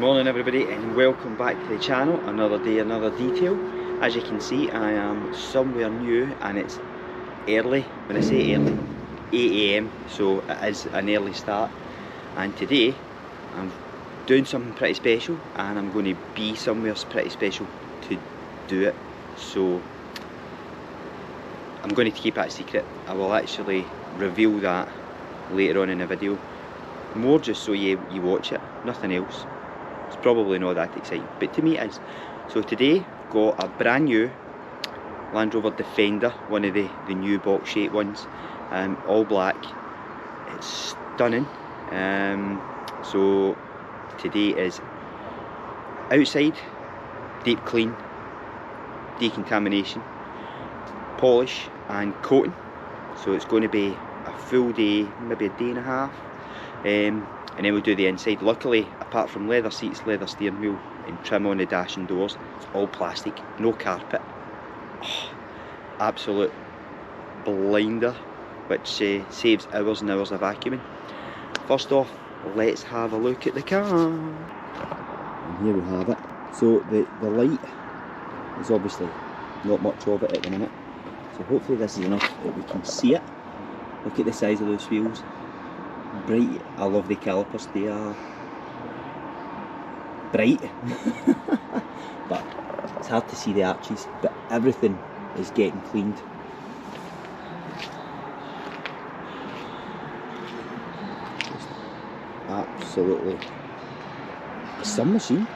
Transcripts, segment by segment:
morning everybody, and welcome back to the channel. Another day, another detail. As you can see, I am somewhere new and it's early. When I say early, 8 AM, so it is an early start. And today I'm doing something pretty special, and I'm going to be somewhere pretty special to do it. So I'm going to keep it a secret. I will actually reveal that later on in the video. More just so you watch it, nothing else. It's probably not that exciting, but to me it is. So today, got a brand new Landrover Defender, one of the new box shaped ones, all black. It's stunning. So today is outside, deep clean, decontamination, polish and coating. So it's going to be a full day, maybe a day and a half. And then we'll do the inside. Luckily, apart from leather seats, leather steering wheel and trim on the dash and doors, it's all plastic, no carpet. Oh, absolute blinder, which saves hours and hours of vacuuming. First off, let's have a look at the car. And here we have it. So the light is obviously not much of it at the minute. So hopefully this is enough that we can see it. Look at the size of those wheels. Bright. I love the calipers, they are bright. But it's hard to see the arches, but everything is getting cleaned. Just absolutely a sun machine.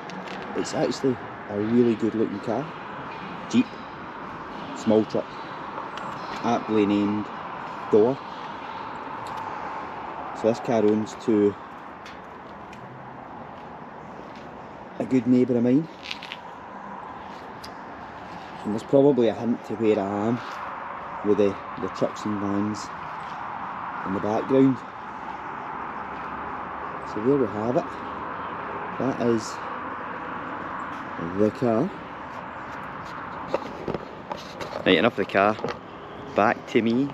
It's actually a really good looking car. Jeep, small truck, aptly named door. So this car owns to a good neighbour of mine, and there's probably a hint to where I am with the trucks and vans in the background. So there we have it. That is the car. Right, enough of the car, back to me.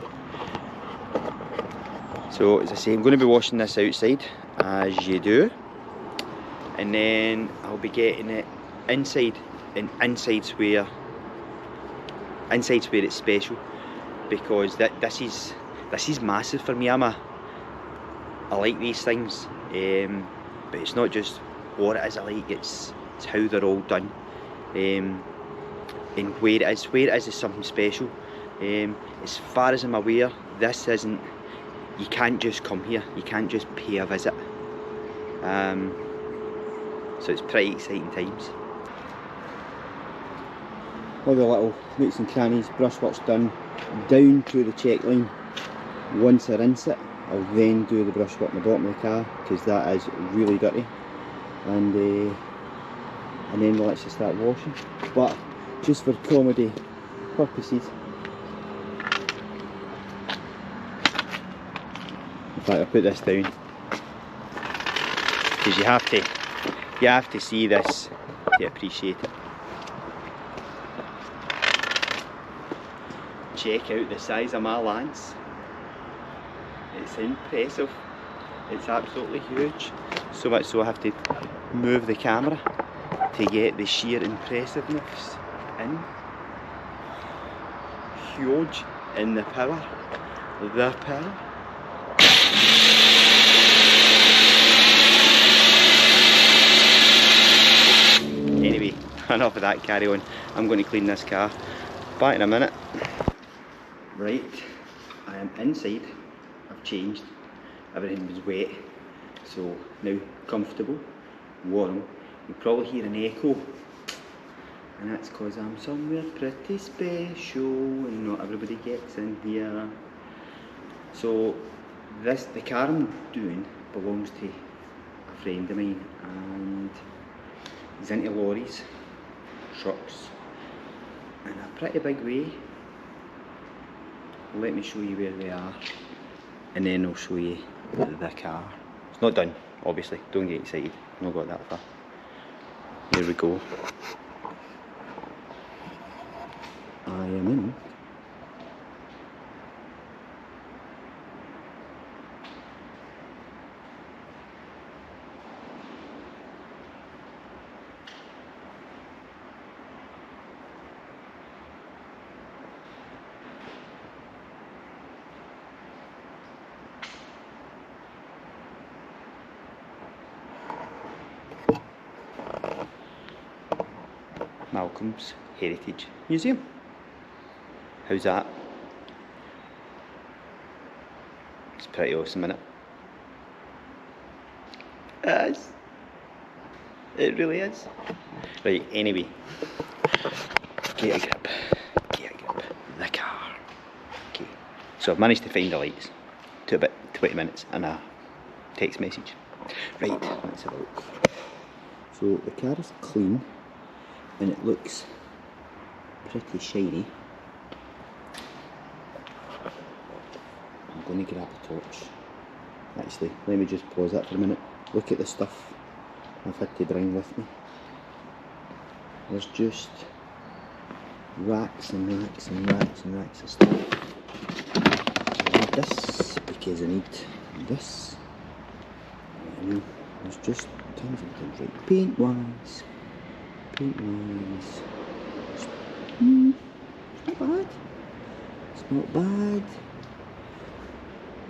So as I say, I'm going to be washing this outside, as you do, and then I'll be getting it inside, and inside's where it's special, because this is massive for me. I like these things, but it's not just what it is I like, it's how they're all done, and where it is something special. As far as I'm aware, this isn't. You can't just come here, you can't just pay a visit. So it's pretty exciting times. All the little nooks and crannies, brushwork's done, down to the check line. Once I rinse it, I'll then do the brushwork in the bottom of the car, because that is really dirty. And then we'll actually start washing. But just for comedy purposes, in fact, I'll put this down, because you have to see this to appreciate it. Check out the size of my lance. It's impressive. It's absolutely huge. So much so I have to move the camera to get the sheer impressiveness in. Huge in the power. The power. Anyway, enough of that carry on. I'm going to clean this car. Back in a minute. Right, I am inside. I've changed. Everything was wet, so now comfortable, warm. You'll probably hear an echo, and that's because I'm somewhere pretty special and not everybody gets in here. So the car I'm doing belongs to a friend of mine, and he's into lorries, trucks, in a pretty big way. Let me show you where they are, and then I'll show you the car. It's not done, obviously, don't get excited, I've not got that far. Here we go. I am in Malcolm's Heritage Museum. How's that? It's pretty awesome, isn't it? It is. It really is. Right, anyway. Get a grip. The car. Okay. So I've managed to find the lights. Took about 20 minutes and a text message. Right, let's have a look. So the car is clean and it looks pretty shiny. I'm going to grab a torch. Actually, let me just pause that for a minute. Look at the stuff I've had to bring with me. There's just racks and racks and racks and racks of stuff. I need this because I need this. And there's just tons of things. Right, paint wise. It's not bad. It's not bad.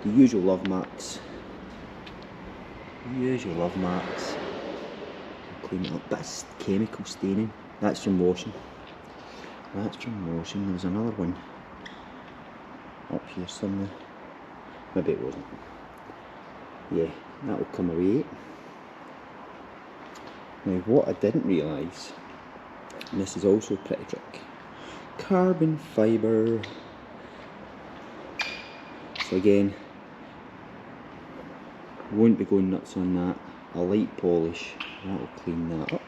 The usual love marks. Clean it up. That's chemical staining. That's from washing. There's another one up here somewhere. Maybe it wasn't. Yeah, that'll come away. Now what I didn't realise, and this is also a pretty trick, carbon fibre. So again, won't be going nuts on that. A light polish, that'll clean that up.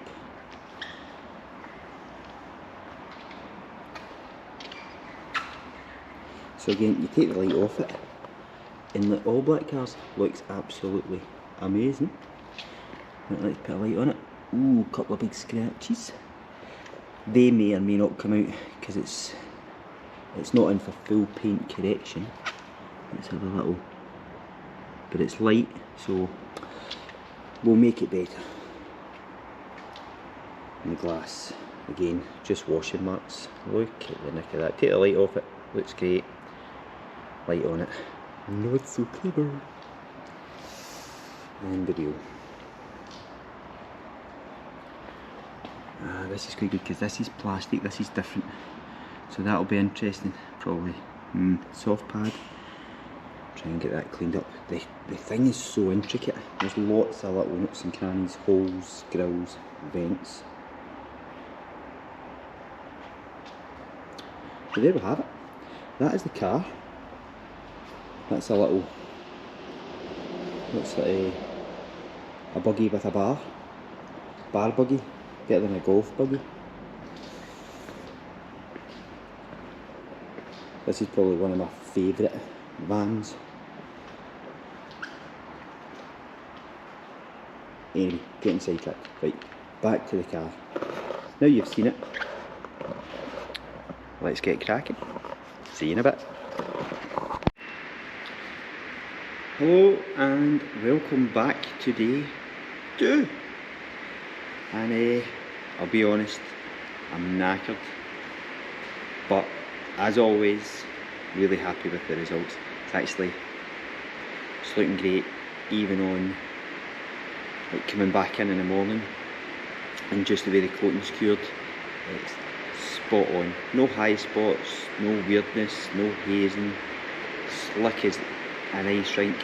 So again, you take the light off it, and the all black cars looks absolutely amazing. I'd like to put a light on it. Ooh, a couple of big scratches. They may or may not come out because it's not in for full paint correction. Let's have a little, but it's light, so we'll make it better. And the glass, again, just washing marks. Look at the nick of that. Take the light off it, looks great. Light on it, not so clever. And video. This is quite good because this is plastic, this is different. So that'll be interesting, probably. Soft pad. Try and get that cleaned up. The thing is so intricate. There's lots of little nooks and crannies, holes, grills, vents. So there we have it. That is the car. That's a little, looks like a buggy with a bar buggy, better than a golf buggy. This is probably one of my favourite vans. Anyway, getting sidetracked. Right, back to the car. Now you've seen it, let's get cracking. See you in a bit. Hello and welcome back to day 2. And I'll be honest, I'm knackered, but as always, really happy with the results. It's looking great, even on like coming back in the morning, and just the way the coating's cured, it's spot on. No high spots, no weirdness, no hazing, slick as an ice rink.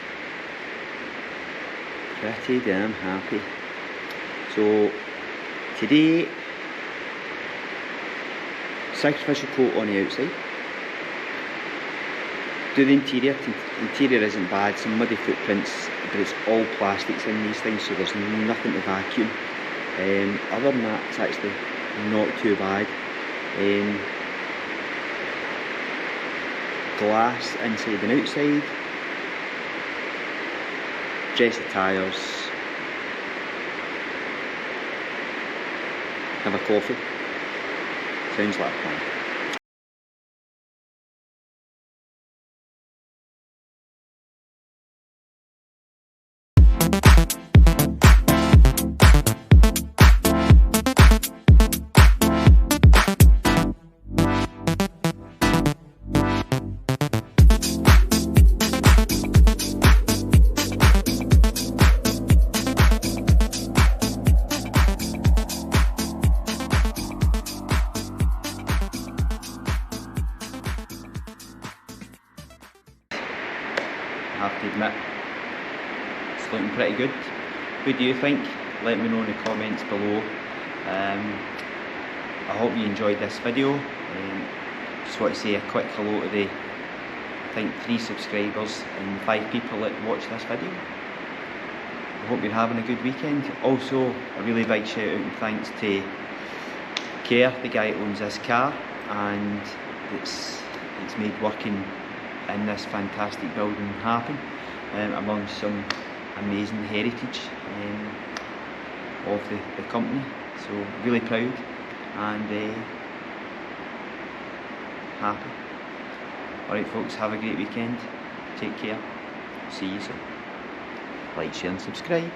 Pretty damn happy. So today, sacrificial coat on the outside. Do the interior. The interior isn't bad, some muddy footprints, but it's all plastics in these things, so there's nothing to vacuum. Other than that, it's actually not too bad. Glass inside and outside. Dress the tyres. Have a coffee. Sounds like a plan. have to admit it's looking pretty good. What do you think? Let me know in the comments below. I hope you enjoyed this video. Just want to say a quick hello to the, I think, 3 subscribers and 5 people that watch this video. I hope you're having a good weekend. Also, a really big shout out and thanks to Care, the guy that owns this car, and it's made working in this fantastic building happen, amongst some amazing heritage of the company. So really proud and happy. Alright folks, have a great weekend. Take care. See you soon. Like, share and subscribe.